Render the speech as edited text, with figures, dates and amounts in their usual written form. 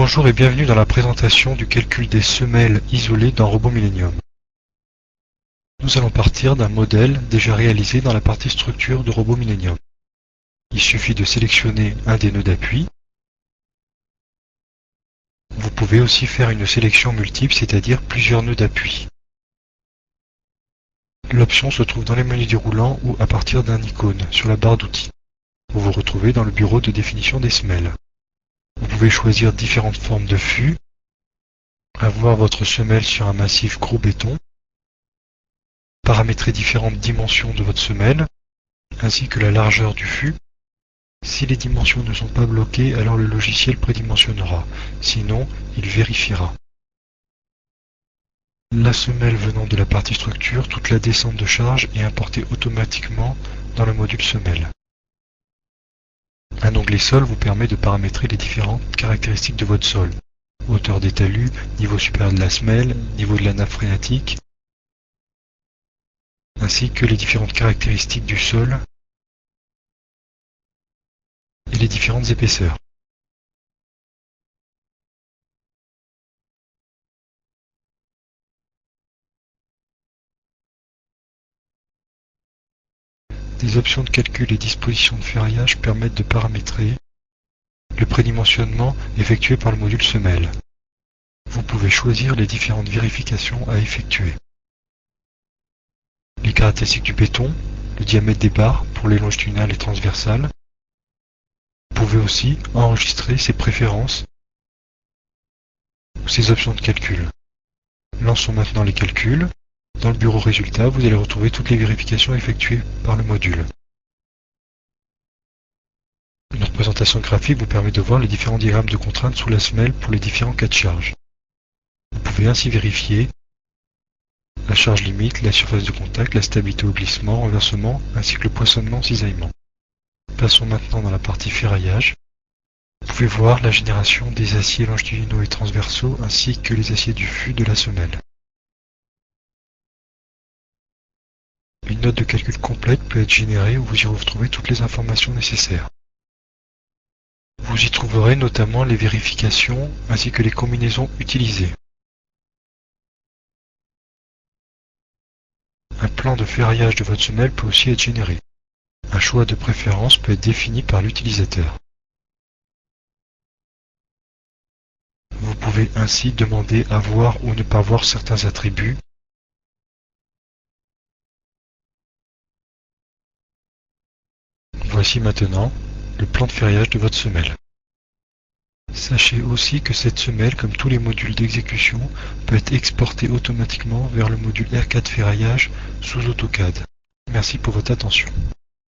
Bonjour et bienvenue dans la présentation du calcul des semelles isolées dans RoboMillennium. Nous allons partir d'un modèle déjà réalisé dans la partie structure de RoboMillennium. Il suffit de sélectionner un des nœuds d'appui. Vous pouvez aussi faire une sélection multiple, c'est-à-dire plusieurs nœuds d'appui. L'option se trouve dans les menus déroulants ou à partir d'un icône sur la barre d'outils. Vous vous retrouvez dans le bureau de définition des semelles. Vous pouvez choisir différentes formes de fûts, avoir votre semelle sur un massif gros béton, paramétrer différentes dimensions de votre semelle, ainsi que la largeur du fût. Si les dimensions ne sont pas bloquées, alors le logiciel prédimensionnera, sinon il vérifiera. La semelle venant de la partie structure, toute la descente de charge est importée automatiquement dans le module semelle. Un onglet sol vous permet de paramétrer les différentes caractéristiques de votre sol. Hauteur des talus, niveau supérieur de la semelle, niveau de la nappe phréatique, ainsi que les différentes caractéristiques du sol et les différentes épaisseurs. Des options de calcul et dispositions de ferraillage permettent de paramétrer le prédimensionnement effectué par le module semelle. Vous pouvez choisir les différentes vérifications à effectuer. Les caractéristiques du béton, le diamètre des barres pour les longitudinales et transversales. Vous pouvez aussi enregistrer ses préférences ou ses options de calcul. Lançons maintenant les calculs. Dans le bureau résultat, vous allez retrouver toutes les vérifications effectuées par le module. Une représentation graphique vous permet de voir les différents diagrammes de contraintes sous la semelle pour les différents cas de charge. Vous pouvez ainsi vérifier la charge limite, la surface de contact, la stabilité au glissement, renversement, ainsi que le poinçonnement, cisaillement. Passons maintenant dans la partie ferraillage. Vous pouvez voir la génération des aciers longitudinaux et transversaux ainsi que les aciers du fût de la semelle. Une note de calcul complète peut être générée où vous y retrouvez toutes les informations nécessaires. Vous y trouverez notamment les vérifications ainsi que les combinaisons utilisées. Un plan de ferraillage de votre semelle peut aussi être généré. Un choix de préférence peut être défini par l'utilisateur. Vous pouvez ainsi demander à voir ou ne pas voir certains attributs. Voici maintenant le plan de ferraillage de votre semelle. Sachez aussi que cette semelle, comme tous les modules d'exécution, peut être exportée automatiquement vers le module R4 ferraillage sous AutoCAD. Merci pour votre attention.